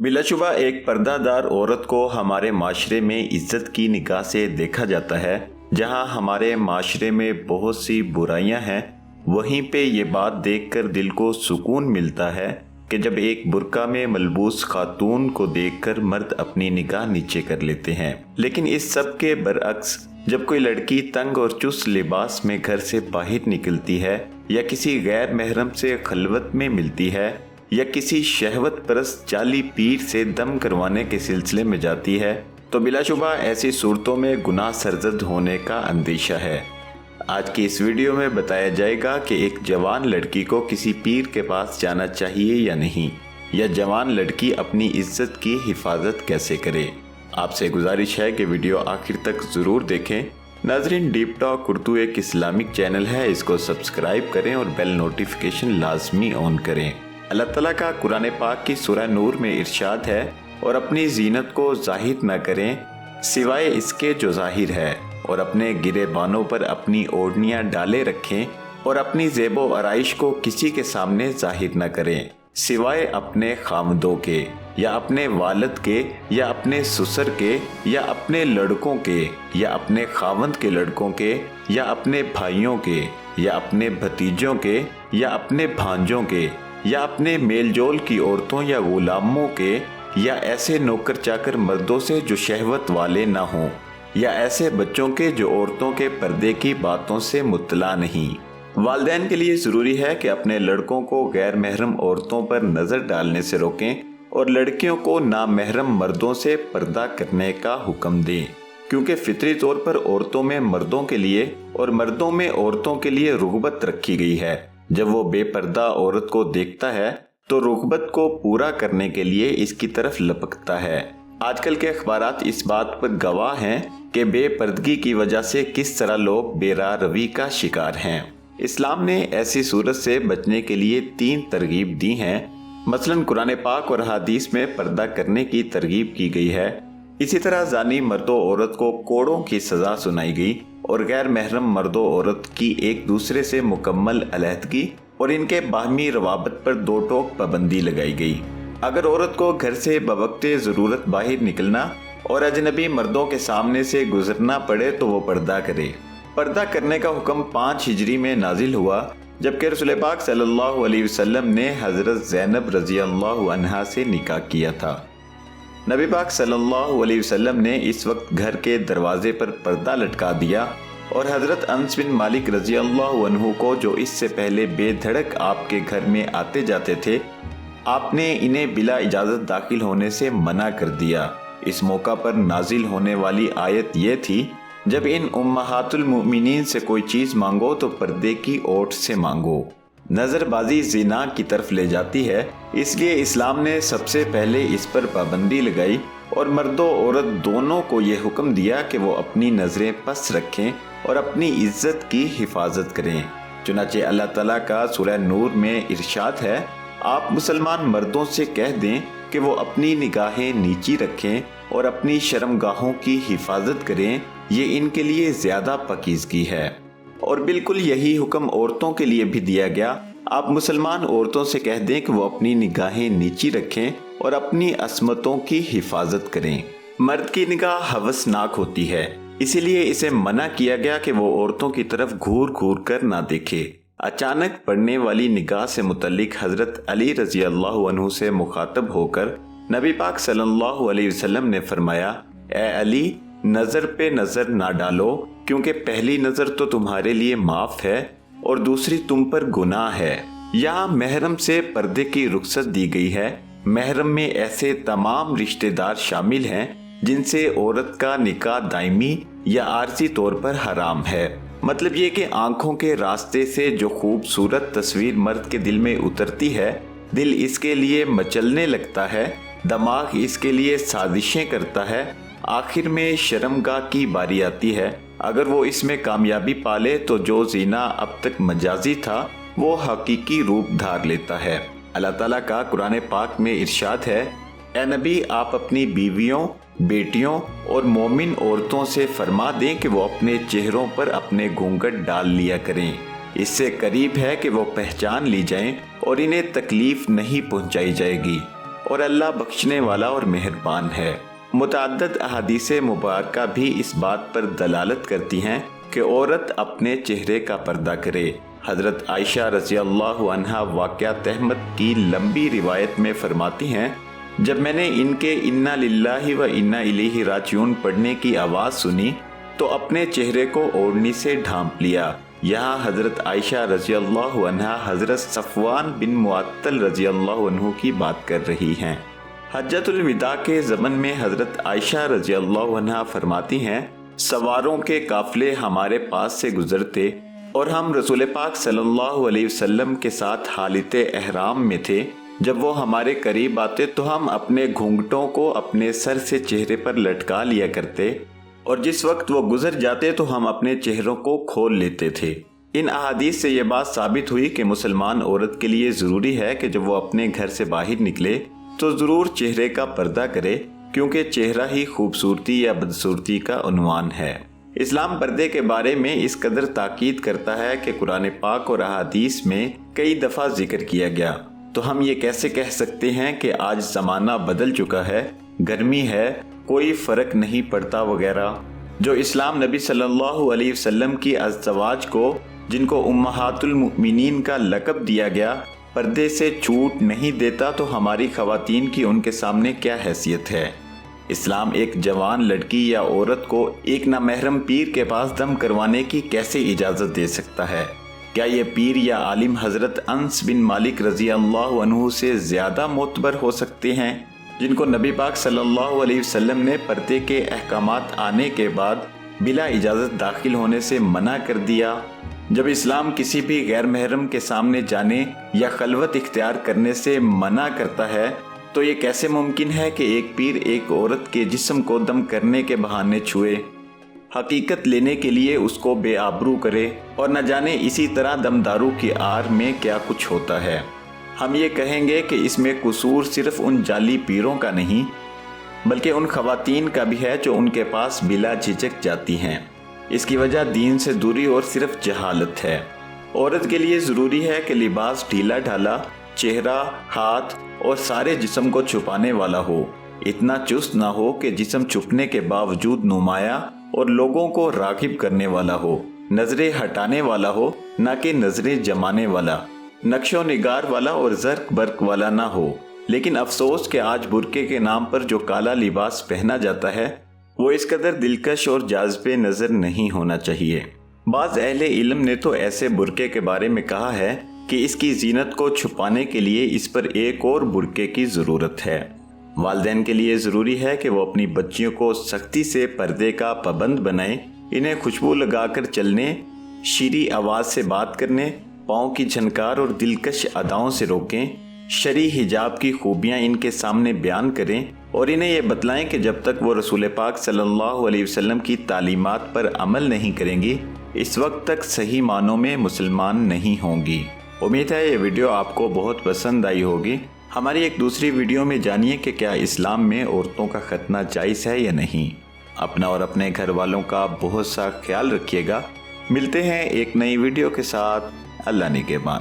बिलाशुबा एक पर्दादार औरत को हमारे माशरे में इज्जत की निगाह से देखा जाता है। जहां हमारे माशरे में बहुत सी बुराइयां हैं, वहीं पे ये बात देखकर दिल को सुकून मिलता है कि जब एक बुर्का में मलबूस खातून को देखकर मर्द अपनी निगाह नीचे कर लेते हैं। लेकिन इस सब के बरअक्स जब कोई लड़की तंग और चुस्त लिबास में घर से बाहर निकलती है या किसी गैर महरम से खलवत में मिलती है या किसी शहवत परस्त जाली पीर से दम करवाने के सिलसिले में जाती है, तो बिलाशुबा ऐसी सूरतों में गुनाह सरजद होने का अंदेशा है। आज की इस वीडियो में बताया जाएगा कि एक जवान लड़की को किसी पीर के पास जाना चाहिए या नहीं, या जवान लड़की अपनी इज्जत की हिफाजत कैसे करे। आपसे गुजारिश है कि वीडियो आखिर तक ज़रूर देखें। नाजरीन, डीप टॉक उर्दू एक इस्लामिक चैनल है, इसको सब्सक्राइब करें और बेल नोटिफिकेशन लाजमी ऑन करें। अल्लाह ताला का कुरान पाक की सूरह नूर में इरशाद है, और अपनी जीनत को जाहिर न करें सिवाय इसके जो जाहिर है, और अपने गिरेबानों पर अपनी ओढ़नियाँ डाले रखें, और अपनी ज़ेबो आराइश को किसी के सामने जाहिर न करें सिवाय अपने खामदों के, या अपने वालिद के, या अपने ससुर के, या अपने लड़कों के, या अपने खावंद के लड़कों के, या अपने भाइयों के, या अपने भतीजों के, या अपने भांजों के, या अपने मेलजोल की औरतों या गुलामों के, या ऐसे नौकर चाकर मर्दों से जो शहवत वाले ना हों, या ऐसे बच्चों के जो औरतों के पर्दे की बातों से मुत्तला नहीं। वालिदैन के लिए ज़रूरी है कि अपने लड़कों को गैर महरम औरतों पर नज़र डालने से रोकें और लड़कियों को नामहरम मर्दों से पर्दा करने का हुक्म दें, क्योंकि फितरी तौर पर औरतों में मर्दों के लिए और मर्दों में औरतों के लिए रुग़बत रखी गई है। जब वो बेपर्दा औरत को देखता है तो रुग़बत को पूरा करने के लिए इसकी तरफ लपकता है। आजकल के अखबारात इस बात पर गवाह हैं कि बेपर्दगी की वजह से किस तरह लोग बेराह रवी का शिकार हैं। इस्लाम ने ऐसी सूरत से बचने के लिए 3 तरगीब दी हैं। मसलन कुरान पाक और हदीस में पर्दा करने की तरगीब की गई है। इसी तरह जानी मर्दों औरत को कोड़ों की सज़ा सुनाई गई, और गैर महरम मर्दों औरत की एक दूसरे से मुकम्मल अलहदगी और इनके बाहमी रवाबत पर 2 टोक पाबंदी लगाई गई। अगर औरत को घर से बवक्ते ज़रूरत बाहर निकलना और अजनबी मर्दों के सामने से गुजरना पड़े तो वो पर्दा करे। पर्दा करने का हुक्म 5 हिजरी में नाजिल हुआ, जबकि रसूल पाक सल्लल्लाहु अलैहि वसल्लम ने हज़रत ज़ैनब रज़ी अल्लाहु अन्हा से निकाह किया था। नबी पाक सल्लल्लाहु अलैहि वसल्लम ने इस वक्त घर के दरवाजे पर पर्दा लटका दिया, और हज़रत अनस बिन मालिक रज़ी अल्लाहु अन्हु को, जो इससे पहले बेधड़क आपके घर में आते जाते थे, आपने इन्हें बिला इजाज़त दाखिल होने से मना कर दिया। इस मौका पर नाजिल होने वाली आयत ये थी, जब इन उम्महातुल मुमिनीन से कोई चीज़ मांगो तो पर्दे की ओट से मांगो। नज़रबाजी ज़िना की तरफ ले जाती है, इसलिए इस्लाम ने सबसे पहले इस पर पाबंदी लगाई और मर्दों औरत दोनों को ये हुक्म दिया कि वो अपनी नज़रें पस्त रखें और अपनी इज्जत की हिफाजत करें। चुनाचे अल्लाह ताला का सूरह नूर में इरशाद है, आप मुसलमान मर्दों से कह दें कि वो अपनी निगाहें नीची रखें और अपनी शर्मगाहों की हिफाजत करें, ये इनके लिए ज़्यादा पाकीज़गी है। और बिल्कुल यही हुक्म औरतों के लिए भी दिया गया। आप मुसलमान औरतों से कह दें कि वो अपनी निगाहें नीची रखें और अपनी असमतों की हिफाजत करें। मर्द की निगाह हवसनाक होती है, इसीलिए इसे मना किया गया कि वो औरतों की तरफ घूर घूर कर ना देखे। अचानक पड़ने वाली निगाह से मुतल्लिक हजरत अली रजी अल्लाहु अन्हु से मुखातब होकर नबी पाक सल्लल्लाहु अलैहि वसल्लम ने फरमाया, ए अली, नज़र पे नज़र ना डालो, क्योंकि पहली नज़र तो तुम्हारे लिए माफ़ है और दूसरी तुम पर गुनाह है। यहाँ महरम से पर्दे की रुख्सत दी गई है। महरम में ऐसे तमाम रिश्तेदार शामिल हैं जिनसे औरत का निकाह दायमी या आर्जी तौर पर हराम है। मतलब ये कि आंखों के रास्ते से जो खूबसूरत तस्वीर मर्द के दिल में उतरती है, दिल इसके लिए मचलने लगता है, दिमाग इसके लिए साजिशें करता है, आखिर में शर्मगाह की बारी आती है। अगर वो इसमें कामयाबी पाले तो जो ज़ीना अब तक मजाजी था वो हकीकी रूप धार लेता है। अल्लाह ताला का कुरान पाक में इरशाद है, ए नबी, आप अपनी बीवियों, बेटियों और मोमिन औरतों से फरमा दें कि वो अपने चेहरों पर अपने घूंघट डाल लिया करें। इससे करीब है कि वो पहचान ली जाएं और इन्हें तकलीफ नहीं पहुंचाई जाएगी। اور اللہ بخشنے والا اور مہربان ہے۔ متعدد احادیث مبارکہ بھی اس بات پر دلالت کرتی ہیں کہ عورت اپنے چہرے کا پردہ کرے۔ حضرت عائشہ رضی اللہ عنہا واقعات احمد کی لمبی روایت میں فرماتی ہیں، جب میں نے ان کے انا للہ و انا الیہ راجعون پڑھنے کی آواز سنی تو اپنے چہرے کو اوڑھنی سے ڈھانپ لیا۔ یہاں حضرت عائشہ رضی اللہ عنہا حضرت صفوان بن معطل رضی اللہ عنہ کی بات کر رہی ہیں۔ حجۃ الوداع کے ضمن میں حضرت عائشہ رضی اللہ عنہا فرماتی ہیں، سواروں کے قافلے ہمارے پاس سے گزرتے اور ہم رسول پاک صلی اللہ علیہ وسلم کے ساتھ حالت احرام میں تھے۔ جب وہ ہمارے قریب آتے تو ہم اپنے گھونگھٹوں کو اپنے سر سے چہرے پر لٹکا لیا کرتے، اور جس وقت وہ گزر جاتے تو ہم اپنے چہروں کو کھول لیتے تھے۔ ان احادیث سے یہ بات ثابت ہوئی کہ مسلمان عورت کے لیے ضروری ہے کہ جب وہ اپنے گھر سے باہر نکلے تو ضرور چہرے کا پردہ کرے، کیونکہ چہرہ ہی خوبصورتی یا بدصورتی کا عنوان ہے۔ اسلام پردے کے بارے میں اس قدر تاکید کرتا ہے کہ قرآن پاک اور احادیث میں کئی دفعہ ذکر کیا گیا، تو ہم یہ کیسے کہہ سکتے ہیں کہ آج زمانہ بدل چکا ہے، گرمی ہے، کوئی فرق نہیں پڑتا وغیرہ؟ جو اسلام نبی صلی اللہ علیہ وسلم کی ازواج کو، جن کو امہات المؤمنین کا لقب دیا گیا، پردے سے چھوٹ نہیں دیتا تو ہماری خواتین کی ان کے سامنے کیا حیثیت ہے؟ اسلام ایک جوان لڑکی یا عورت کو ایک نامحرم پیر کے پاس دم کروانے کی کیسے اجازت دے سکتا ہے؟ کیا یہ پیر یا عالم حضرت انس بن مالک رضی اللہ عنہ سے زیادہ معتبر ہو سکتے ہیں، جن کو نبی پاک صلی اللہ علیہ وسلم نے پردے کے احکامات آنے کے بعد بلا اجازت داخل ہونے سے منع کر دیا؟ جب اسلام کسی بھی غیر محرم کے سامنے جانے یا خلوت اختیار کرنے سے منع کرتا ہے تو یہ کیسے ممکن ہے کہ ایک پیر ایک عورت کے جسم کو دم کرنے کے بہانے چھوئے، حقیقت لینے کے لیے اس کو بے آبرو کرے، اور نہ جانے اسی طرح دمدارو کی آر میں کیا کچھ ہوتا ہے؟ ہم یہ کہیں گے کہ اس میں قصور صرف ان جعلی پیروں کا نہیں بلکہ ان خواتین کا بھی ہے جو ان کے پاس بلا جھجک جاتی ہیں۔ اس کی وجہ دین سے دوری اور صرف جہالت ہے۔ عورت کے لیے ضروری ہے کہ لباس ڈھیلا ڈھالا، چہرہ، ہاتھ اور سارے جسم کو چھپانے والا ہو، اتنا چست نہ ہو کہ جسم چھپنے کے باوجود نمایاں اور لوگوں کو راغب کرنے والا ہو، نظریں ہٹانے والا ہو نہ کہ نظریں جمانے والا، نقش و نگار والا اور زرق برق والا نہ ہو۔ لیکن افسوس کہ آج برقعے کے نام پر جو کالا لباس پہنا جاتا ہے وہ اس قدر دلکش اور جاذب نظر نہیں ہونا چاہیے۔ بعض اہل علم نے تو ایسے برقعے کے بارے میں کہا ہے کہ اس کی زینت کو چھپانے کے لیے اس پر ایک اور برقعے کی ضرورت ہے۔ والدین کے لیے ضروری ہے کہ وہ اپنی بچیوں کو سختی سے پردے کا پابند بنائیں، انہیں خوشبو لگا کر چلنے، شیریں آواز سے بات کرنے، پاؤں کی جھنکار اور دلکش اداؤں سے روکیں، شرعی حجاب کی خوبیاں ان کے سامنے بیان کریں، اور انہیں یہ بتلائیں کہ جب تک وہ رسول پاک صلی اللہ علیہ وسلم کی تعلیمات پر عمل نہیں کریں گی اس وقت تک صحیح معنوں میں مسلمان نہیں ہوں گی۔ امید ہے یہ ویڈیو آپ کو بہت پسند آئی ہوگی۔ ہماری ایک دوسری ویڈیو میں جانیے کہ کیا اسلام میں عورتوں کا ختنہ جائز ہے یا نہیں۔ اپنا اور اپنے گھر والوں کا بہت سا خیال رکھیے گا۔ ملتے ہیں ایک نئی ویڈیو کے ساتھ۔ اللہ نگہبان۔